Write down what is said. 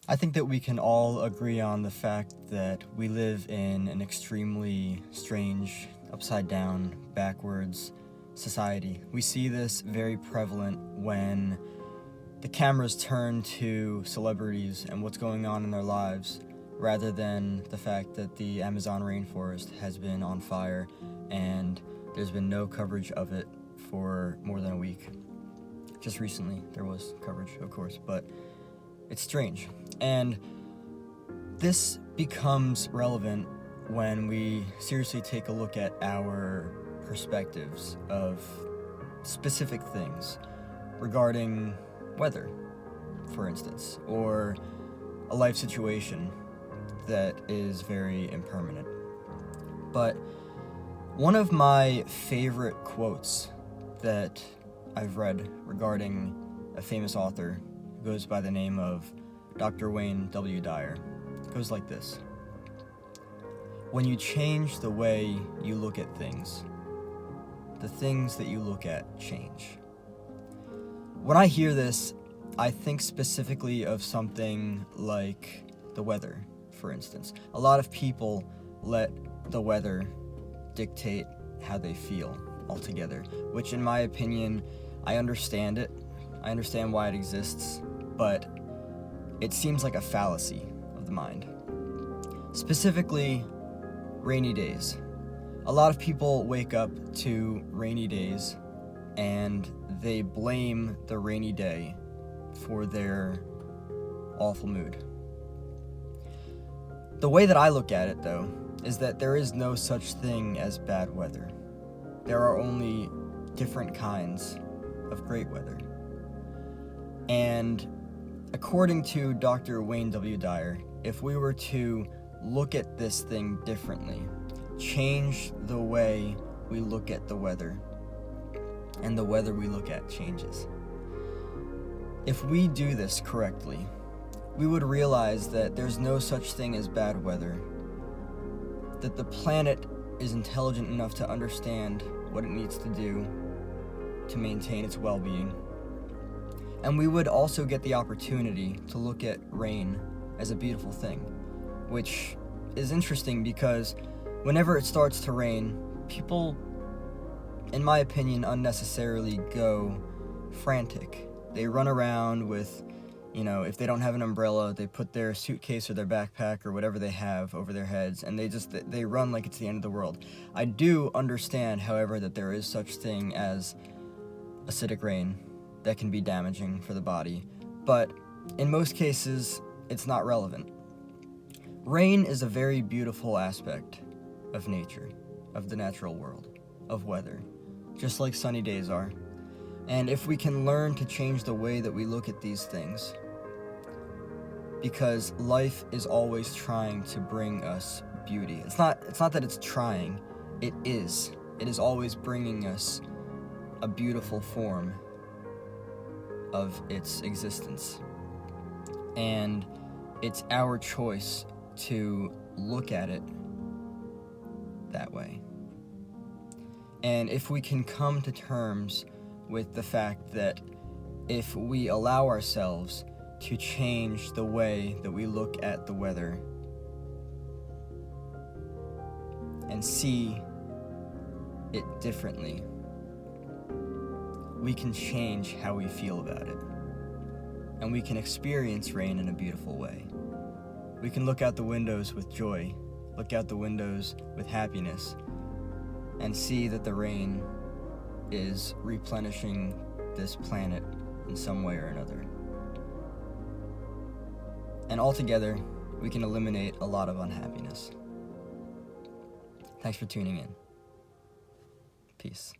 I think that we can all agree on the fact that we live in an extremely strange, upside down, backwards society. We see this very prevalent when the cameras turn to celebrities and what's going on in their lives, rather than the fact that the Amazon rainforest has been on fire and there's been no coverage of it for more than a week. Just recently there was coverage, of course, but it's strange. And this becomes relevant when we seriously take a look at our perspectives of specific things regarding weather, for instance, or a life situation that is very impermanent. But one of my favorite quotes that I've read regarding a famous author who goes by the name of Dr. Wayne W. Dyer goes like this: when you change the way you look at things, the things that you look at change. When I hear this, I think specifically of something like the weather, for instance. A lot of people let the weather dictate how they feel altogether, which in my opinion, I understand it. I understand why it exists, but it seems like a fallacy of the mind. Specifically, rainy days. A lot of people wake up to rainy days and they blame the rainy day for their awful mood. The way that I look at it, though, is that there is no such thing as bad weather. There are only different kinds of great weather. And according to Dr. Wayne W. Dyer, if we were to look at this thing differently, change the way we look at the weather, and the weather we look at changes. If we do this correctly, we would realize that there's no such thing as bad weather, that the planet is intelligent enough to understand what it needs to do to maintain its well-being. And we would also get the opportunity to look at rain as a beautiful thing, which is interesting because whenever it starts to rain, people, in my opinion, unnecessarily go frantic. They run around with, if they don't have an umbrella, they put their suitcase or their backpack or whatever they have over their heads, and they run like it's the end of the world. I do understand, however, that there is such thing as acidic rain that can be damaging for the body, but in most cases, it's not relevant. Rain is a very beautiful aspect of nature, of the natural world, of weather, just like sunny days are. And if we can learn to change the way that we look at these things, because life is always trying to bring us beauty. It's not that it's trying, it is. It is always bringing us a beautiful form of its existence. And it's our choice to look at it that way. And if we can come to terms with the fact that if we allow ourselves to change the way that we look at the weather and see it differently, we can change how we feel about it. And we can experience rain in a beautiful way. We can look out the windows with joy, look out the windows with happiness, and see that the rain is replenishing this planet in some way or another. And altogether, we can eliminate a lot of unhappiness. Thanks for tuning in. Peace.